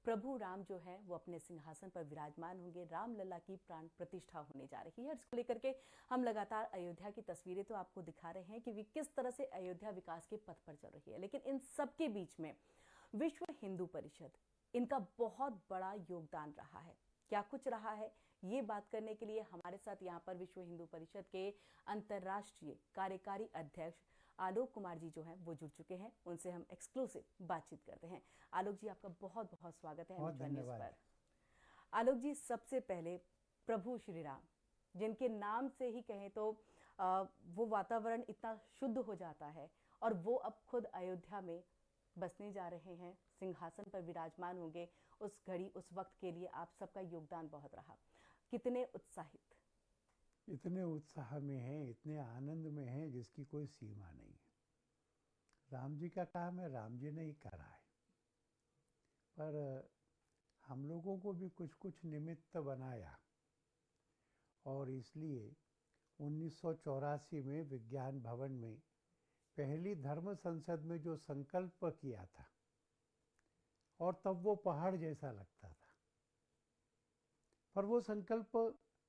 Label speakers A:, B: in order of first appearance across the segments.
A: प्रभु राम जो है वो अपने सिंहासन पर विराजमान होंगे, रामलला की प्राण प्रतिष्ठा होने जा रही है। इसको लेकर के हम लगातार अयोध्या की तस्वीरें तो आपको दिखा रहे हैं कि किस तरह से अयोध्या विकास के पथ पर चल रही है, लेकिन इन सबके बीच में विश्व हिंदू परिषद, इनका बहुत बड़ा योगदान रहा है। क्या कुछ रहा है, ये बात करने के लिए हमारे साथ यहाँ पर विश्व हिंदू परिषद के अंतर्राष्ट्रीय कार्यकारी अध्यक्ष आलोक कुमार जी जो हैं वो जुड़ चुके हैं। उनसे हम एक्सक्लूसिव बातचीत करते हैं। आलोक जी, आपका बहुत बहुत स्वागत है एमएच वन न्यूज़ पर। आलोक जी, सबसे पहले प्रभु श्री राम, जिनके नाम से ही कहें तो वो वातावरण इतना शुद्ध हो जाता है, और वो अब खुद अयोध्या में बसने जा रहे हैं, सिंहासन पर विराजमान होंगे। उस घड़ी, उस वक्त के लिए आप सबका योगदान बहुत रहा। कितने उत्साहित?
B: इतने उत्साह में हैं, इतने आनंद में हैं जिसकी कोई सीमा नहीं है। राम जी का काम है, राम जी ने ही करा है, पर हम लोगों को भी कुछ कुछ निमित्त बनाया, और इसलिए 1984 में विज्ञान भवन में पहली धर्म संसद में जो संकल्प किया था, और तब वो पहाड़ जैसा लगता था, पर वो संकल्प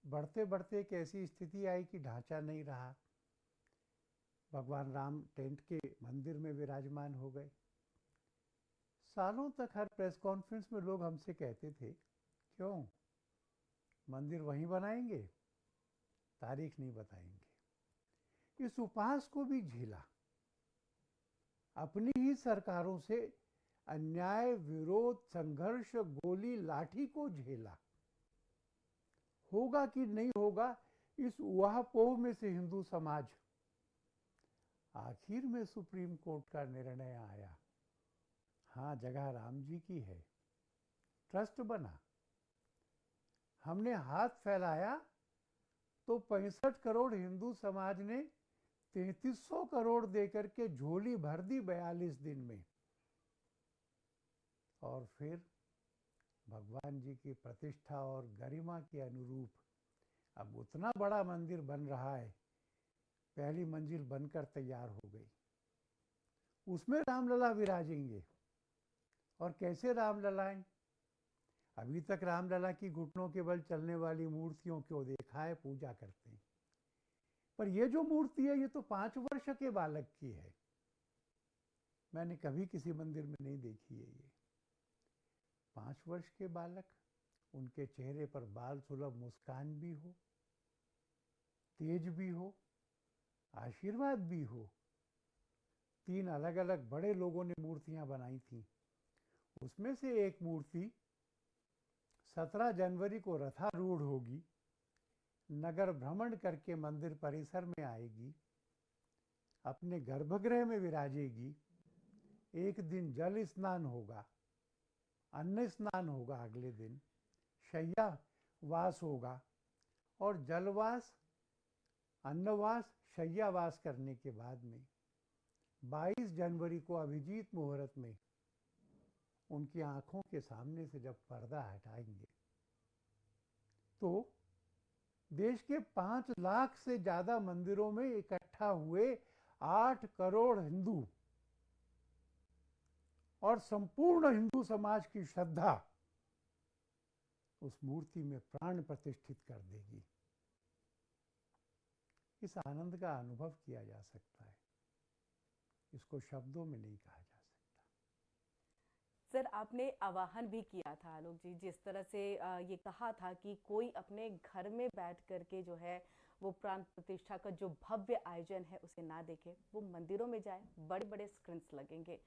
B: बढ़ते बढ़ते एक ऐसी स्थिति आई कि ढांचा नहीं रहा। भगवान राम टेंट के मंदिर में विराजमान हो गए। सालों तक हर प्रेस कॉन्फ्रेंस में लोग हमसे कहते थे, क्यों मंदिर वहीं बनाएंगे, तारीख नहीं बताएंगे। इस उपहास को भी झेला, अपनी ही सरकारों से अन्याय, विरोध, संघर्ष, गोली, लाठी को झेला। होगा कि नहीं होगा, इस उहापोह में से हिंदू समाज, आखिर में सुप्रीम कोर्ट का निर्णय आया। हाँ, जगह राम जी की है, ट्रस्ट बना। हमने हाथ फैलाया तो 65 करोड़ हिंदू समाज ने 3300 करोड़ देकर के झोली भर दी 42 दिन में। और फिर भगवान जी की प्रतिष्ठा और गरिमा के अनुरूप अब उतना बड़ा मंदिर बन रहा है। पहली मंजिल बनकर तैयार हो गई, उसमें रामलला विराजेंगे। और कैसे रामललाएं? अभी तक रामलला की घुटनों के बल चलने वाली मूर्तियों को देखा है, पूजा करते हैं, पर ये जो मूर्ति है ये तो 5 वर्ष के बालक की है। मैंने कभी किसी मंदिर में नहीं देखी है ये। 5 वर्ष के बालक, उनके चेहरे पर बाल सुलभ मुस्कान भी हो, तेज भी हो, आशीर्वाद भी हो। 3 अलग अलग बड़े लोगों ने मूर्तियां बनाई थी। उसमें से एक मूर्ति 17 जनवरी को रथारूढ़ होगी, नगर भ्रमण करके मंदिर परिसर में आएगी, अपने गर्भगृह में विराजेगी। एक दिन जल स्नान होगा, अन्न स्नान होगा, अगले दिन शय्या वास होगा, और जलवास, अन्नवास, शय्यावास करने के बाद में 22 जनवरी को अभिजीत मुहूर्त में उनकी आंखों के सामने से जब पर्दा हटाएंगे, तो देश के 5 लाख से ज्यादा मंदिरों में इकट्ठा हुए 8 करोड़ हिंदू और संपूर्ण हिंदू समाज की श्रद्धा उस मूर्ति में प्राण प्रतिष्ठित कर देगी। इस आनंद का अनुभव किया जा सकता है, इसको शब्दों में नहीं कहा जा सकता।
A: सर, आपने आवाहन भी किया था आलोक जी, जिस तरह से ये कहा था कि कोई अपने घर में बैठ करके जो है वो प्राण प्रतिष्ठा का जो भव्य आयोजन है उसे ना देखे, वो मंदिरों में जाए, बड़े बड़े स्क्रीन्स लगेंगे।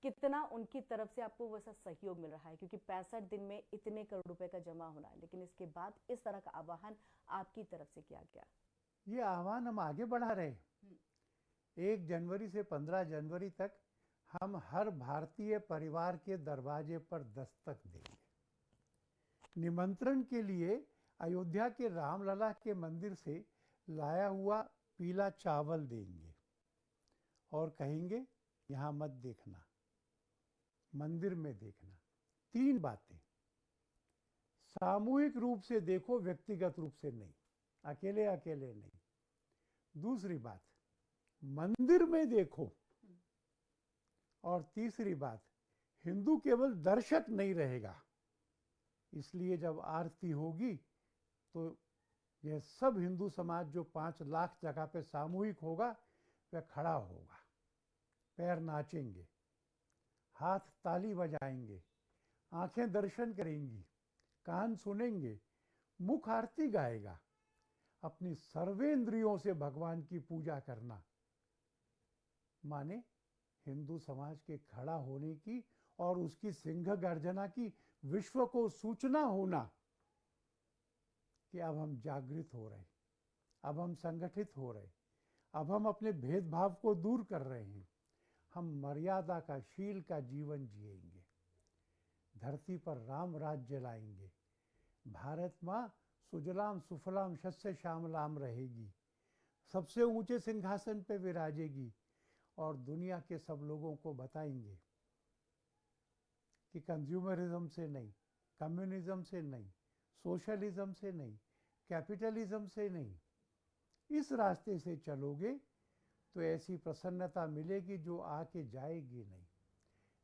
A: कितना उनकी तरफ से आपको वैसा सहयोग मिल रहा है? क्योंकि 65 दिन में इतने करोड़ रुपए का जमा होना, लेकिन इसके बाद इस तरह का आह्वान आपकी तरफ से किया गया।
B: ये आह्वान हम आगे बढ़ा रहे। 1 जनवरी से 15 जनवरी तक हम हर भारतीय परिवार के दरवाजे पर दस्तक देंगे। निमंत्रण के लिए अयोध्या के रामलला के मंदिर से लाया हुआ पीला चावल देंगे, और कहेंगे यहाँ मत देखना, मंदिर में देखना। 3 बातें, सामूहिक रूप से देखो, व्यक्तिगत रूप से नहीं, अकेले अकेले नहीं। दूसरी बात, मंदिर में देखो। और तीसरी बात, हिंदू केवल दर्शक नहीं रहेगा। इसलिए जब आरती होगी तो यह सब हिंदू समाज जो 5 लाख जगह पे सामूहिक होगा वह खड़ा होगा, पैर नाचेंगे, हाथ ताली बजाएंगे, आंखें दर्शन करेंगी, कान सुनेंगे, मुख आरती गाएगा। अपनी सर्वेंद्रियों से भगवान की पूजा करना माने हिंदू समाज के खड़ा होने की और उसकी सिंह गर्जना की विश्व को सूचना होना कि अब हम जागृत हो रहे, अब हम संगठित हो रहे, अब हम अपने भेदभाव को दूर कर रहे हैं, हम मर्यादा का, शील का जीवन जिएंगे, धरती पर राम राज्य लाएंगे, भारत माँ सुजलाम सुफलाम शस्य श्यामलाम रहेगी, सबसे ऊंचे सिंहासन पे विराजेगी और दुनिया के सब लोगों को बताएंगे कि कंज्यूमरिज्म से नहीं, कम्युनिज्म से नहीं, सोशलिज्म से नहीं, कैपिटलिज्म से नहीं, इस रास्ते से चलोगे तो ऐसी प्रसन्नता मिलेगी जो आके जाएगी नहीं,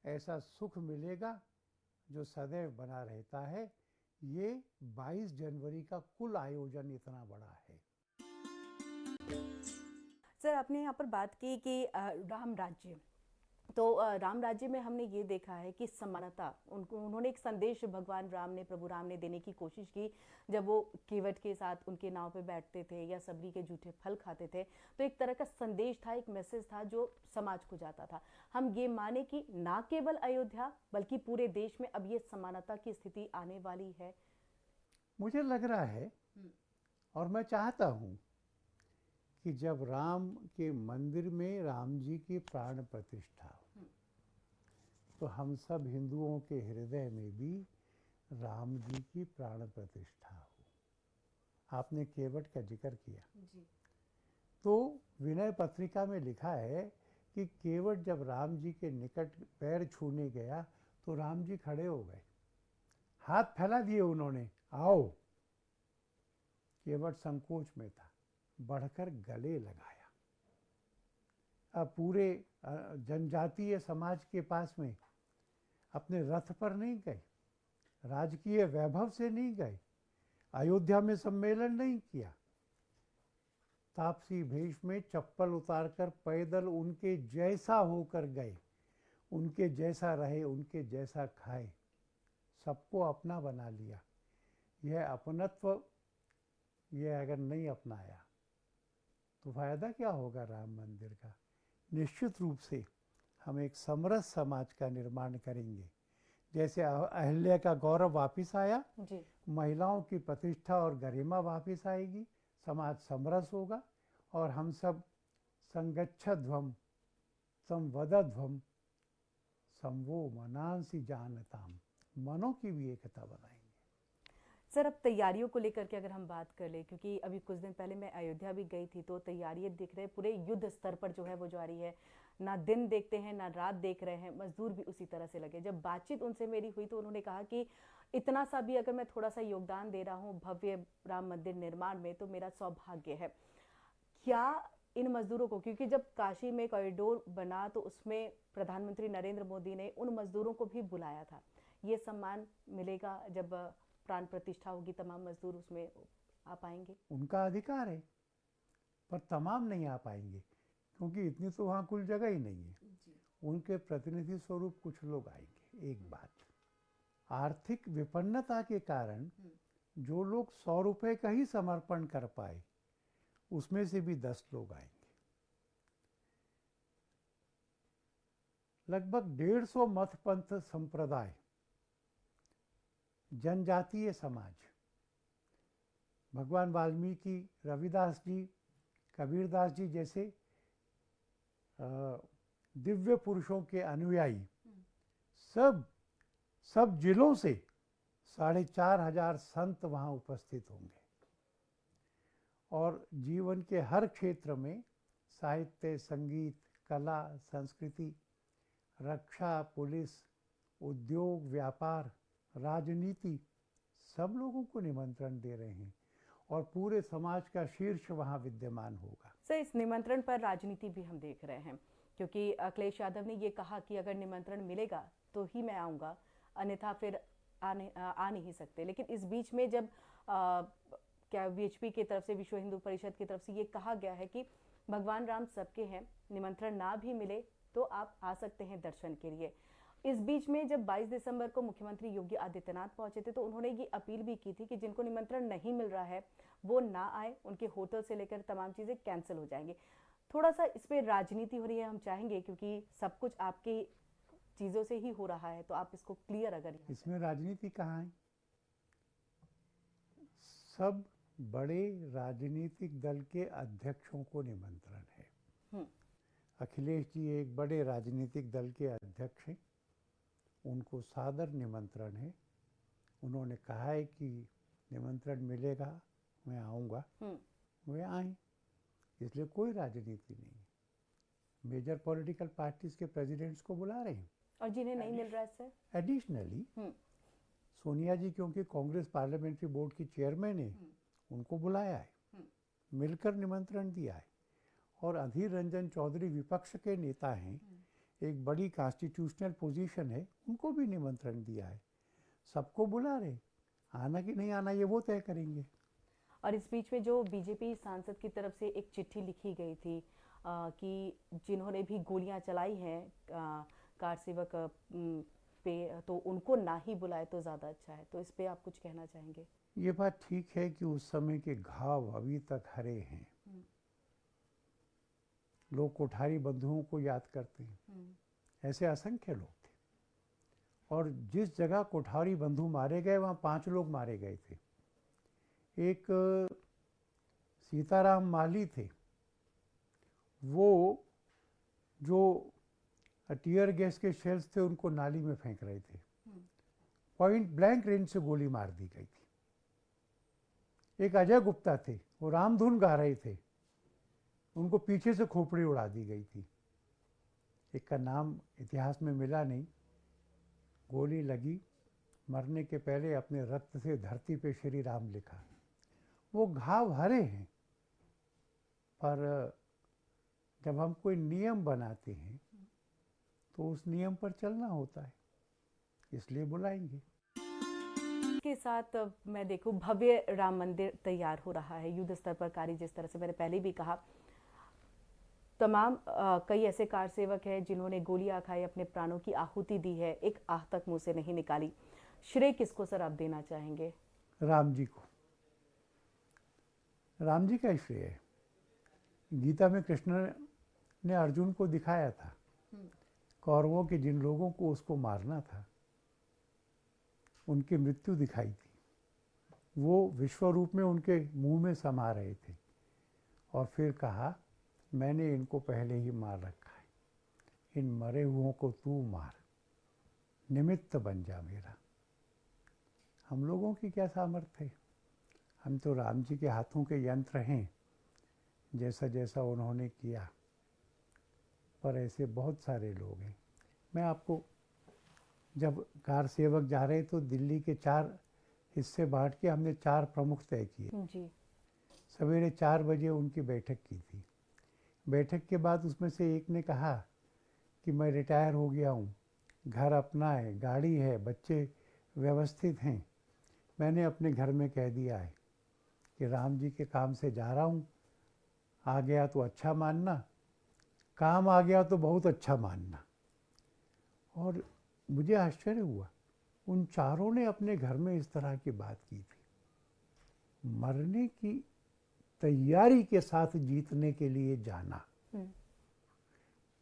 B: ऐसा सुख मिलेगा जो सदैव बना रहता है। ये 22 जनवरी का कुल आयोजन इतना बड़ा है।
A: सर, आपने यहाँ पर बात की कि राम राज्य, तो राम राज्य में हमने ये देखा है कि समानता, उन्होंने एक संदेश भगवान राम ने, प्रभु राम ने देने की कोशिश की। जब वो केवट के साथ उनके नाव पे बैठते थे या सबरी के जूठे फल खाते थे, तो एक तरह का संदेश था, एक मैसेज था जो समाज को जाता था। हम ये माने कि ना केवल अयोध्या बल्कि पूरे देश में अब ये समानता की स्थिति आने वाली है।
B: मुझे लग रहा है और मैं चाहता हूँ कि जब राम के मंदिर में राम जी की प्राण प्रतिष्ठा हो तो हम सब हिंदुओं के हृदय में भी राम जी की प्राण प्रतिष्ठा हो। आपने केवट का जिक्र किया
A: जी।
B: तो विनय पत्रिका में लिखा है कि केवट जब राम जी के निकट पैर छूने गया तो राम जी खड़े हो गए, हाथ फैला दिए उन्होंने, आओ। केवट संकोच में था, बढ़कर गले लगाया। अब पूरे जनजातीय समाज के पास में अपने रथ पर नहीं गए, राजकीय वैभव से नहीं गए, अयोध्या में सम्मेलन नहीं किया, तापसी भेष में चप्पल उतारकर पैदल उनके जैसा होकर गए, उनके जैसा रहे, उनके जैसा खाए, सबको अपना बना लिया। यह अपनत्व यह अगर नहीं अपनाया तो फायदा क्या होगा राम मंदिर का। निश्चित रूप से हम एक समरस समाज का निर्माण करेंगे। जैसे अहिल्या का गौरव वापस आया
A: जी।
B: महिलाओं की प्रतिष्ठा और गरिमा वापस आएगी, समाज समरस होगा और हम सब संगच्छध्वम संवदध्वम संवो मनांसी जानताम, मनों की भी एकता बनाएंगे।
A: सर, अब तैयारियों को लेकर के अगर हम बात कर ले, क्योंकि अभी कुछ दिन पहले मैं अयोध्या भी गई थी, तो तैयारियां दिख रहे पूरे युद्ध स्तर पर जो है वो जारी है। ना दिन देखते हैं ना रात देख रहे हैं, मजदूर भी उसी तरह से लगे। जब बातचीत उनसे मेरी हुई तो उन्होंने कहा कि इतना सा भी अगर मैं थोड़ा सा योगदान दे रहा हूँ भव्य राम मंदिर निर्माण में तो मेरा सौभाग्य है। क्या इन मजदूरों को, क्योंकि जब काशी में कॉरिडोर बना तो उसमें प्रधानमंत्री नरेंद्र मोदी ने उन मजदूरों को भी बुलाया था, ये सम्मान मिलेगा जब प्राण प्रतिष्ठा होगी, तमाम मजदूर उसमें आ पाएंगे?
B: उनका अधिकार है, पर तमाम नहीं आ पाएंगे क्योंकि इतनी तो वहाँ कुल जगह ही नहीं है
A: जी।
B: उनके प्रतिनिधि स्वरूप कुछ लोग आएंगे। एक बात, आर्थिक विपन्नता के कारण जो लोग 100 रुपए का ही समर्पण कर पाए उसमें से भी 10 लोग आएंगे। लगभग 150 मत पंथ संप्रदाय, जनजातीय समाज, भगवान वाल्मीकि, रविदास जी, कबीरदास जी जैसे दिव्य पुरुषों के अनुयायी सब जिलों से 4,500 संत वहाँ उपस्थित होंगे और जीवन के हर क्षेत्र में साहित्य, संगीत, कला, संस्कृति, रक्षा, पुलिस, उद्योग, व्यापार, राजनीति, सब लोगों को निमंत्रण दे रहे हैं और पूरे समाज का शीर्ष वहाँ विद्यमान होगा।
A: सर, इस निमंत्रण पर राजनीति भी हम देख रहे हैं, क्योंकि अखिलेश यादव ने ये कहा कि अगर निमंत्रण मिलेगा तो ही मैं आऊँगा, अन्यथा फिर आ नहीं सकते। लेकिन इस बीच में जब क्या वीएचपी की तरफ से, विश्व हिंदू परिषद की तरफ से ये कहा गया है कि भगवान राम सबके हैं, निमंत्रण ना भी मिले तो आप आ सकते हैं दर्शन के लिए। इस बीच में जब 22 दिसंबर को मुख्यमंत्री योगी आदित्यनाथ पहुंचे थे तो उन्होंने ये अपील भी की थी कि जिनको निमंत्रण नहीं मिल रहा है वो ना आए, उनके होटल से लेकर तमाम चीज़ें कैंसिल हो जाएंगी। थोड़ा सा इस पर राजनीति हो रही है, हम चाहेंगे, क्योंकि सब कुछ आपकी चीज़ों से ही हो रहा है, तो आप इसको क्लियर अगर
B: इसमें राजनीति कहाँ है? सब बड़े राजनीतिक दल के अध्यक्षों को निमंत्रण है। अखिलेश जी एक बड़े राजनीतिक दल के अध्यक्ष हैं, उनको सादर निमंत्रण है। उन्होंने कहा है कि निमंत्रण मिलेगा मैं आऊँगा, वे आए, इसलिए कोई राजनीति नहीं है। मेजर पॉलिटिकल पार्टीज के प्रेसिडेंट्स को बुला रहे हैं,
A: और जिन्हें नहीं मिल रहा है सर,
B: एडिशनली सोनिया जी क्योंकि कांग्रेस पार्लियामेंट्री बोर्ड की चेयरमैन है, उनको बुलाया है, मिलकर निमंत्रण दिया है। और अधीर रंजन चौधरी विपक्ष के नेता हैं, एक बड़ी कॉन्स्टिट्यूशनल पोजीशन है, उनको भी निमंत्रण दिया है। सबको बुला रहे, आना कि नहीं आना ये वो तय करेंगे।
A: और इस बीच में जो बीजेपी सांसद की तरफ से एक चिट्ठी लिखी गई थी कि जिन्होंने भी गोलियां चलाई हैं कार सेवक पे, तो उनको ना ही बुलाए तो ज़्यादा अच्छा है, तो इस पे आप कुछ कहना चाहेंगे?
B: ये बात ठीक है कि उस समय के घाव अभी तक हरे हैं। लोग कोठारी बंधुओं को याद करते हैं, ऐसे असंख्य लोग थे। और जिस जगह कोठारी बंधु मारे गए वहाँ 5 लोग मारे गए थे। एक सीताराम माली थे, वो जो टीयर गैस के शेल्स थे उनको नाली में फेंक रहे थे, पॉइंट ब्लैंक रेंज से गोली मार दी गई थी। एक अजय गुप्ता थे, वो रामधुन गा रहे थे, उनको पीछे से खोपड़ी उड़ा दी गई थी। एक का नाम इतिहास में मिला नहीं, गोली लगी, मरने के पहले अपने रक्त से धरती पे श्री राम लिखा। वो घाव हरे हैं, पर जब हम कोई नियम बनाते हैं तो उस नियम पर चलना होता है, इसलिए बुलाएंगे।
A: के साथ मैं देखूं भव्य राम मंदिर तैयार हो रहा है, युद्ध स्तर पर कार्य, जिस तरह से मैंने पहले भी कहा, तमाम कई ऐसे कार सेवक हैं जिन्होंने गोलियां खाई, अपने प्राणों की आहुति दी है, एक आह तक मुंह से नहीं निकाली। श्रेय किसको सर आप देना चाहेंगे?
B: राम जी को, राम जी का श्रेय है। गीता में कृष्ण ने अर्जुन को दिखाया था, कौरवों के जिन लोगों को उसको मारना था उनकी मृत्यु दिखाई थी, वो विश्व रूप में उनके मुंह में समा रहे थे, और फिर कहा मैंने इनको पहले ही मार रखा है, इन मरे हुओं को तू मार, निमित्त बन जा मेरा। हम लोगों की क्या सामर्थ्य है? हम तो राम जी के हाथों के यंत्र हैं, जैसा जैसा उन्होंने किया। पर ऐसे बहुत सारे लोग हैं। मैं आपको, जब कार सेवक जा रहे तो दिल्ली के 4 हिस्से बांट के हमने 4 प्रमुख तय किए
A: जी।
B: सवेरे 4 बजे उनकी बैठक की थी। बैठक के बाद उसमें से एक ने कहा कि मैं रिटायर हो गया हूँ, घर अपना है, गाड़ी है, बच्चे व्यवस्थित हैं, मैंने अपने घर में कह दिया है कि राम जी के काम से जा रहा हूँ, आ गया तो अच्छा मानना, काम आ गया तो बहुत अच्छा मानना। और मुझे आश्चर्य हुआ, उन चारों ने अपने घर में इस तरह की बात की थी। मरने की तैयारी के साथ जीतने के लिए जाना।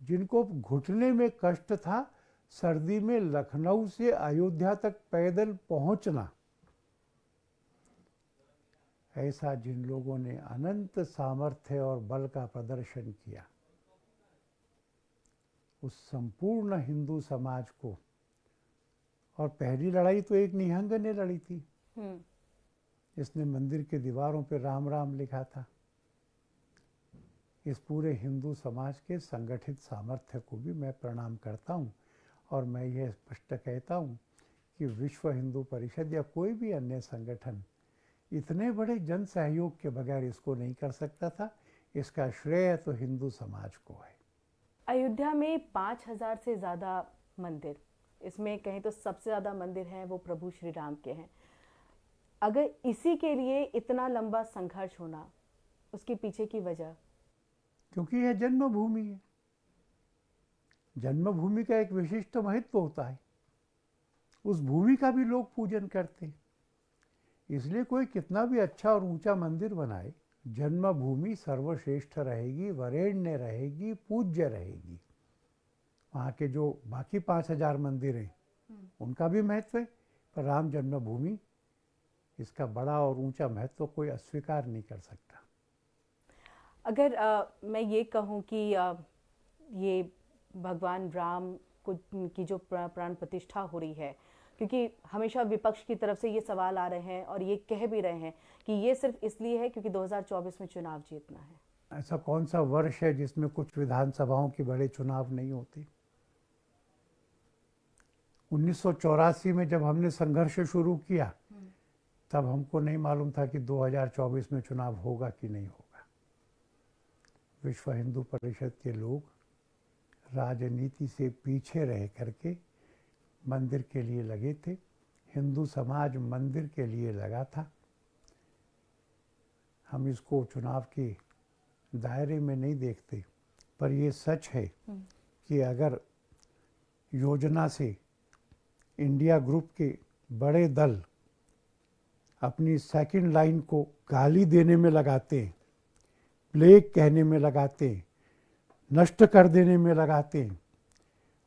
B: जिनको घुटने में कष्ट था, सर्दी में लखनऊ से अयोध्या तक पैदल पहुंचना, ऐसा जिन लोगों ने अनंत सामर्थ्य और बल का प्रदर्शन किया, उस संपूर्ण हिंदू समाज को। और पहली लड़ाई तो एक निहंग ने लड़ी थी, इसने मंदिर के दीवारों पर राम राम लिखा था। इस पूरे हिंदू समाज के संगठित सामर्थ्य को भी मैं प्रणाम करता हूँ, और मैं यह स्पष्ट कहता हूँ कि विश्व हिंदू परिषद या कोई भी अन्य संगठन इतने बड़े जन सहयोग के बगैर इसको नहीं कर सकता था। इसका श्रेय तो हिंदू समाज को है।
A: अयोध्या में 5000 से ज़्यादा मंदिर, इसमें कहें तो सबसे ज़्यादा मंदिर हैं वो प्रभु श्री राम के हैं। अगर इसी के लिए इतना लंबा संघर्ष होना, उसके पीछे की वजह?
B: क्योंकि यह जन्मभूमि है। जन्मभूमि का एक विशिष्ट महत्व होता है, उस भूमि का भी लोग पूजन करते हैं। इसलिए कोई कितना भी अच्छा और ऊंचा मंदिर बनाए, जन्मभूमि सर्वश्रेष्ठ रहेगी, वरेण्य रहेगी, पूज्य रहेगी। वहाँ के जो बाकी 5000 मंदिर हैं उनका भी महत्व है, पर राम जन्मभूमि इसका बड़ा और ऊंचा महत्व कोई अस्वीकार नहीं कर सकता।
A: अगर मैं ये कहूँ कि ये भगवान राम की जो प्राण प्रतिष्ठा हो रही है, क्योंकि हमेशा विपक्ष की तरफ से ये सवाल आ रहे हैं और ये कह भी रहे हैं कि ये सिर्फ इसलिए है क्योंकि 2024 में चुनाव जीतना है।
B: ऐसा कौन सा वर्ष है जिसमें कुछ विधानसभाओं के बड़े चुनाव नहीं होते? 1984 में जब हमने संघर्ष शुरू किया तब हमको नहीं मालूम था कि 2024 में चुनाव होगा कि नहीं होगा। विश्व हिंदू परिषद के लोग राजनीति से पीछे रह करके मंदिर के लिए लगे थे। हिंदू समाज मंदिर के लिए लगा था। हम इसको चुनाव के दायरे में नहीं देखते, पर ये सच है कि अगर योजना से इंडिया ग्रुप के बड़े दल अपनी सेकंड लाइन को गाली देने में लगाते हैं, प्लेग कहने में लगाते हैं, नष्ट कर देने में लगाते हैं।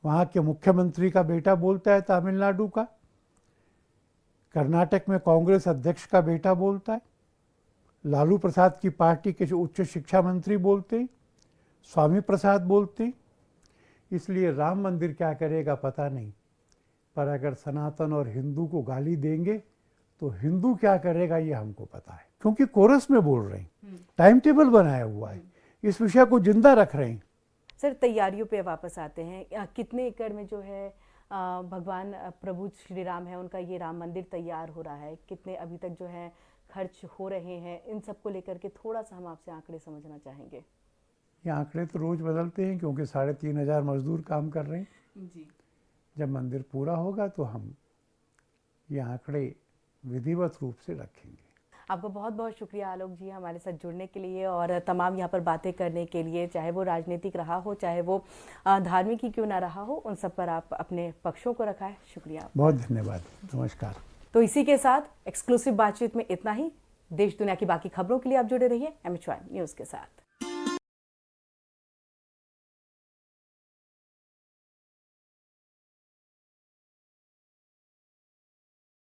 B: वहाँ के मुख्यमंत्री का बेटा बोलता है तमिलनाडु का, कर्नाटक में कांग्रेस अध्यक्ष का बेटा बोलता है, लालू प्रसाद की पार्टी के जो उच्च शिक्षा मंत्री बोलते हैं, स्वामी प्रसाद बोलते हैं। इसलिए राम मंदिर क्या करेगा पता नहीं, पर अगर सनातन और हिंदू को गाली देंगे तो हिंदू क्या करेगा ये हमको पता है, क्योंकि कोरस में बोल रहे हैं, टाइम टेबल बनाया हुआ है, इस विषय को जिंदा रख रहे हैं।
A: सर, तैयारियों पे वापस आते हैं। कितने एकड़ में जो है भगवान प्रभु श्री राम है उनका ये राम मंदिर तैयार हो रहा है? कितने अभी तक जो है खर्च हो रहे हैं? इन सब को लेकर के थोड़ा सा हम आपसे आंकड़े समझना चाहेंगे।
B: ये आंकड़े तो रोज बदलते हैं, क्योंकि 3500 मजदूर काम कर रहे हैं
A: जी।
B: जब मंदिर पूरा होगा तो हम ये आंकड़े विधिवत रूप से रखेंगे।
A: आपका बहुत बहुत शुक्रिया आलोक जी हमारे साथ जुड़ने के लिए और तमाम यहाँ पर बातें करने के लिए। चाहे वो राजनीतिक रहा हो, चाहे वो धार्मिक ही क्यों ना रहा हो, उन सब पर आप अपने पक्षों को रखा है। शुक्रिया,
B: बहुत धन्यवाद, नमस्कार।
A: तो इसी के साथ एक्सक्लूसिव बातचीत में इतना ही। देश दुनिया की बाकी खबरों के लिए आप जुड़े रहिए MHY न्यूज़ के साथ।